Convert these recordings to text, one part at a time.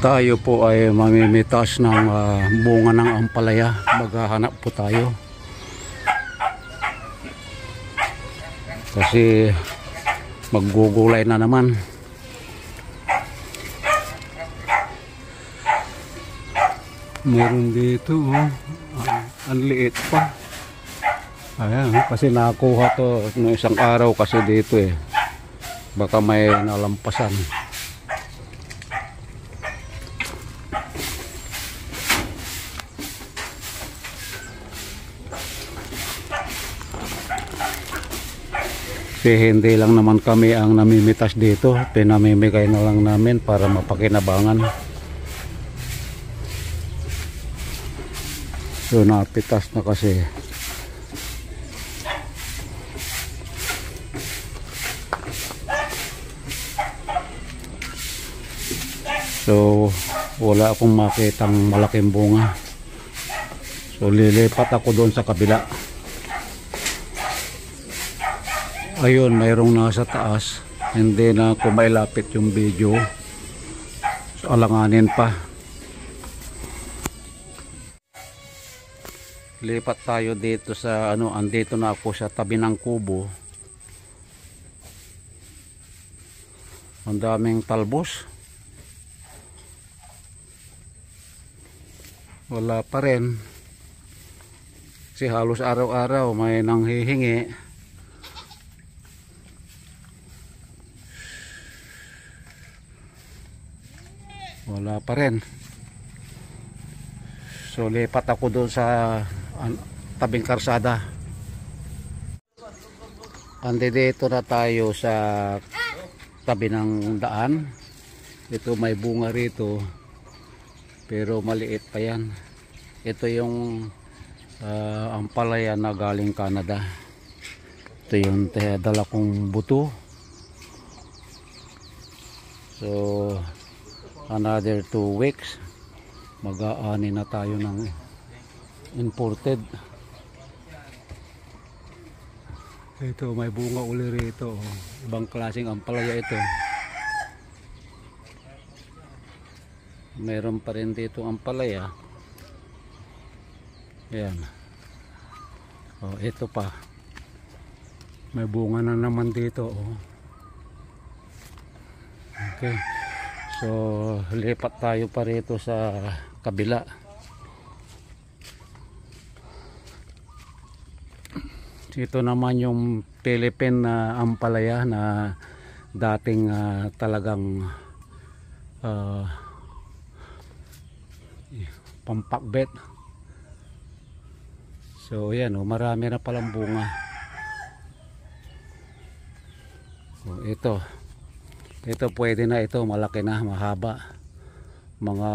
Tayo po ay mamimitas ng bunga ng ampalaya. Maghahanap po tayo kasi maggugulay na naman. Meron dito ang liit pa. Ayan, kasi nakuha to no isang araw kasi dito baka may nalampasan. Kasi hindi lang naman kami ang namimitas dito, pinamimigay na lang namin para mapakinabangan. So napitas na kasi. So wala akong makitang malaking bunga. So lilipat ako doon sa kabila. Ayun, mayroong nasa taas. Hindi na ako mailapit yung video. So, alanganin pa. Lipat tayo dito sa andito na ako sa tabi ng kubo. Ang daming talbos. Wala pa rin. Kasi halos araw-araw may nanghihingi. Wala pa rin. So lipat ako doon sa tabing karsada. Dito na tayo sa tabi ng daan. Ito may bunga rito pero maliit pa yan. Ito yung ampalaya na galing Canada. Ito yung dala kong buto. So another 2 weeks mag-aani na tayo ng imported. Ito may bunga uli rito, ibang klaseng ampalaya ito. Meron pa rin dito ampalaya. Ayan. Ito pa may bunga na naman dito. Okay. So lipat tayo pa rito sa kabila. Ito naman yung Philippine na ampalaya na dating talagang pampakbet. So yan, marami na palang bunga. Ito pwede na, ito malaki na, mahaba, mga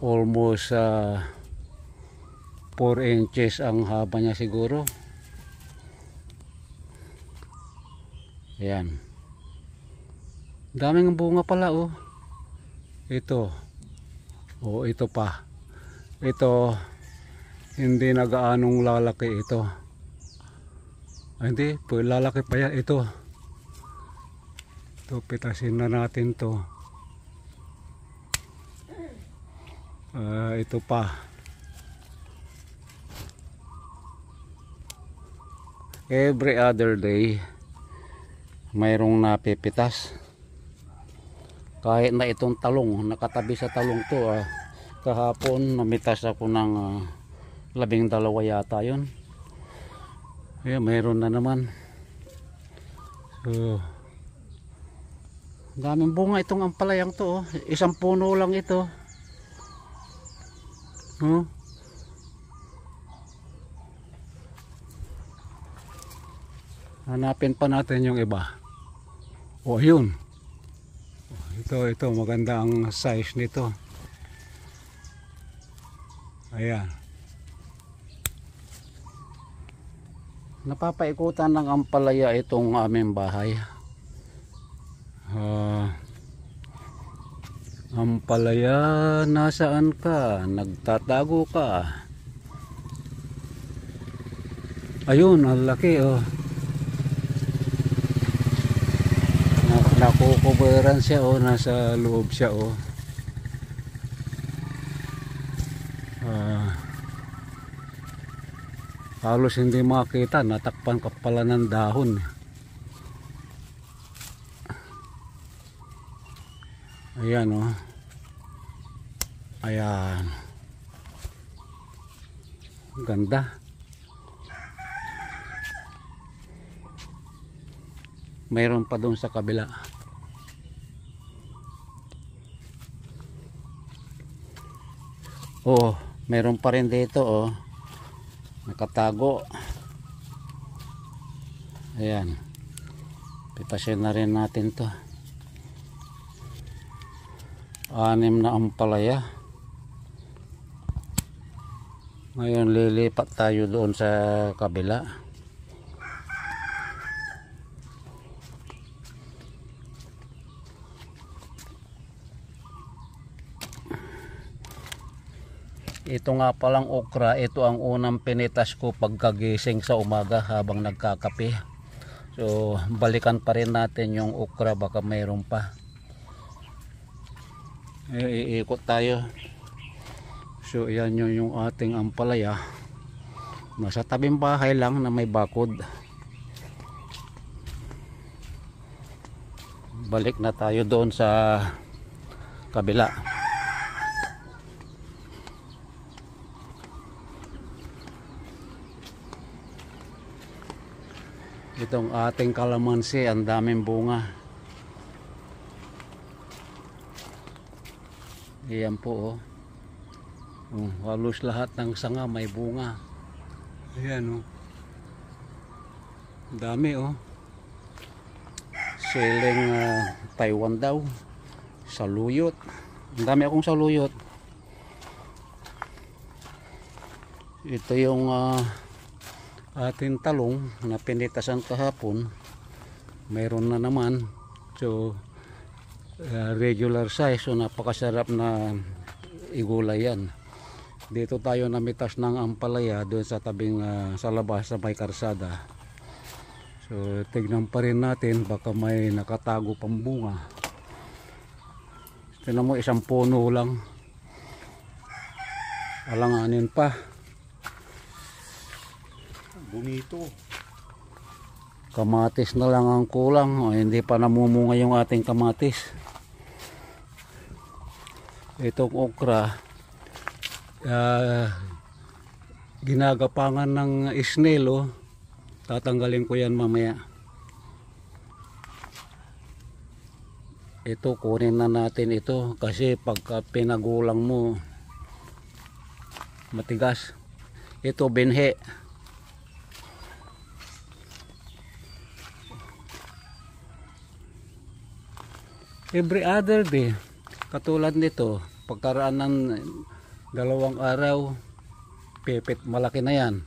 almost 4 inches ang haba niya siguro. Ayan, daming bunga pala. Ito ito pa, ito hindi na gaanong lalaki ito. Hindi, lalaki pa yan. Ito pitasin na natin to. Ito pa. Every other day mayroong napipitas. Kahit na itong talong, nakatabi sa talong to. Kahapon namitas ako ng 12 yata yun. Ayan, mayroon na naman. So daming bunga itong ampalayang to. Isang puno lang ito. Hanapin pa natin yung iba. Yun. Ito maganda ang size nito. Ayan. Napapaikutan ng ampalaya itong aming bahay. Ampalaya, nasaan ka? Nagtatago ka. Ayun, ang laki oh. Nakukuberan siya oh, nasa loob siya oh. Halos hindi makita, natakpan ka pala ng dahon. Ayan oh. Ayan. Ganda. Mayroon pa doon sa kabila. Oh, mayroon pa rin dito oh. Nakatago. Ayan. Pipasin na rin natin to. 6 na ampalaya. Ngayon lilipat tayo doon sa kabila. Ito nga palang okra, ito ang unang pinitas ko pagkagising sa umaga habang nagkakape. So balikan pa rin natin yung okra, baka mayroon pa. Iikot tayo. So yan yung ating ampalaya. Nasa tabing bahay lang na may bakod. Balik na tayo doon sa kabila. Itong ating kalamansi, ang daming bunga. Ayan po oh. Halos lahat ng sanga may bunga. Ayan oh. Dami oh. Siling Taiwan daw. Saluyot. Ang dami akong saluyot. Ito yung ating talong na pinitasan kahapon. Mayroon na naman. So regular size, so napakasarap na igulay yan. Dito tayo namitas ng ampalaya doon sa tabing sa labas sa may karsada. So tignan pa rin natin, baka may nakatago pang bunga. Tignan mo, isang puno lang, alanganin pa. Bonito. Kamatis na lang ang kulang. O, hindi pa namumunga yung ating kamatis. Itong okra, ginagapangan ng snail oh. Tatanggalin ko yan mamaya. Ito, kunin na natin ito kasi pagka pinagulang mo matigas. Ito binhe. Every other day, katulad nito, pagkaraan ng 2 araw, pipit, malaki na yan.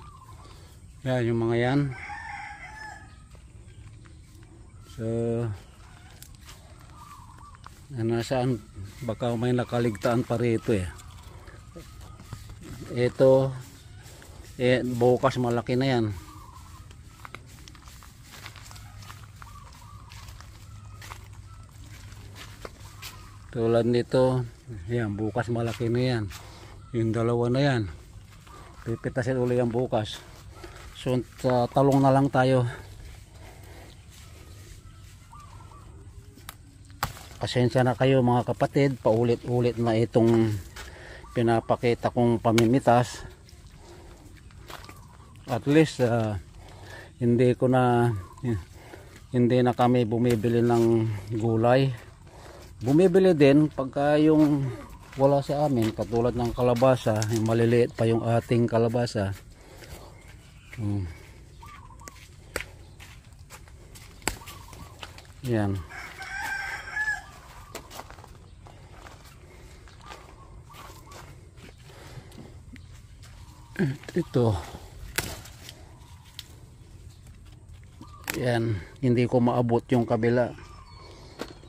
Yan yung mga yan. So nasaan, baka may nakaligtaan pa rito eh. Ito bukas malaki na yan. Tulad nito, yan, bukas malaki na yan. Yung 2 na yan, pipitasin ulit yan bukas. So talong na lang tayo. Pasensya na kayo mga kapatid, paulit-ulit na itong pinapakita kong pamimitas. At least hindi na kami bumibili ng gulay. Bumibili din pagka yung wala sa amin, katulad ng kalabasa, yung maliliit pa yung ating kalabasa. Yan. Ito. Yan, hindi ko maabot yung kabila.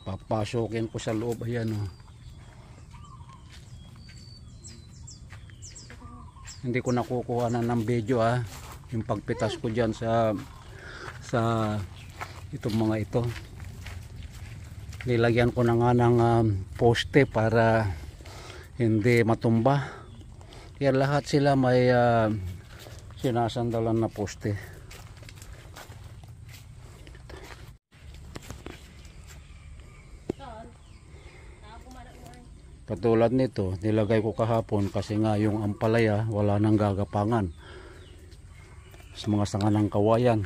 Papasokin ko sa loob. Ayan oh. hindi ko nakukuha na ng video yung pagpitas ko dyan sa itong mga ito. Nilagyan ko na nga ng poste para hindi matumba. Kaya lahat sila may sinasandalan na poste. Katulad nito, nilagay ko kahapon kasi nga yung ampalaya wala nang gagapangan sa mga sanga ng kawayan.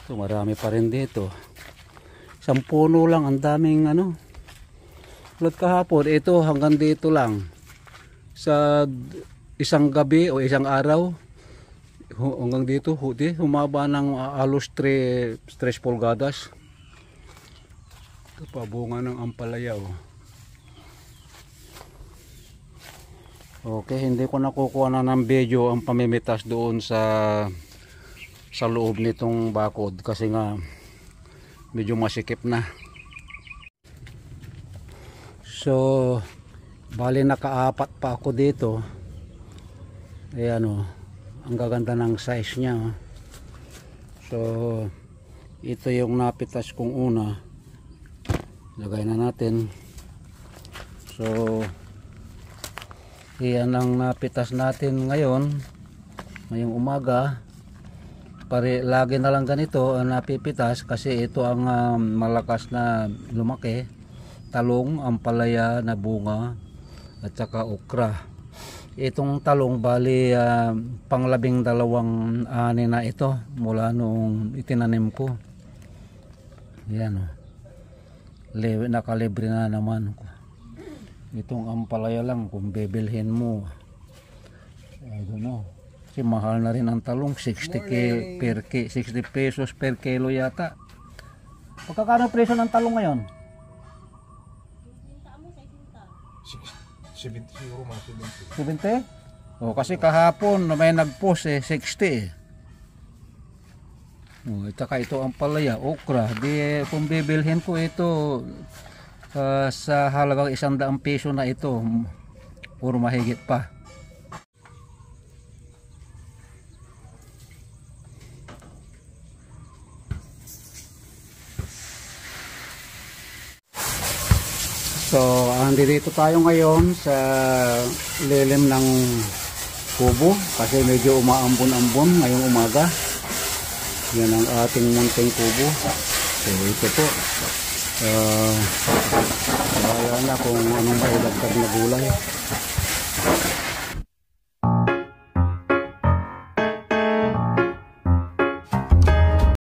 So marami pa rin dito. Isang puno lang, ang daming Tulad kahapon, ito hanggang dito lang. Sa isang gabi o isang araw, hanggang dito, humaba ng alos 3 pulgadas. Ito pa, bunga ng ampalaya. Okay, hindi ko nakukuha na ng video ang pamimitas doon sa loob nitong bakod kasi nga medyo masikip na. So bali nakaapat pa ako dito. Ayan ang gaganda ng size niya. So ito yung napitas kong una. Lagay na natin. So iyan ang napitas natin ngayong umaga. Lagi na lang ganito ang napipitas kasi ito ang malakas na lumaki. Talong, ampalaya na bunga at saka okra. Itong talong bali pang-12 ani na ito mula nung itinanim ko. Yan nakalibre na naman. Itong ampalaya lang kung bibilhin mo, I don't know, kasi mahal na rin ang talong. 60 pesos per kilo yata. Pagkakano presyo ng talong ngayon? 70 siguro, mga 70. 70? Kasi kahapon may nag-post 60. Tsaka ito ampalaya, okra. Kung bibilhin ko ito sa halagang 100 peso na ito, puro mahigit pa. So andito tayo ngayon sa lilim ng kubo kasi medyo umaambon-ambon ngayong umaga. Yan ang ating munting kubo. So ito po, wala na kung anong mailagtag na gulay.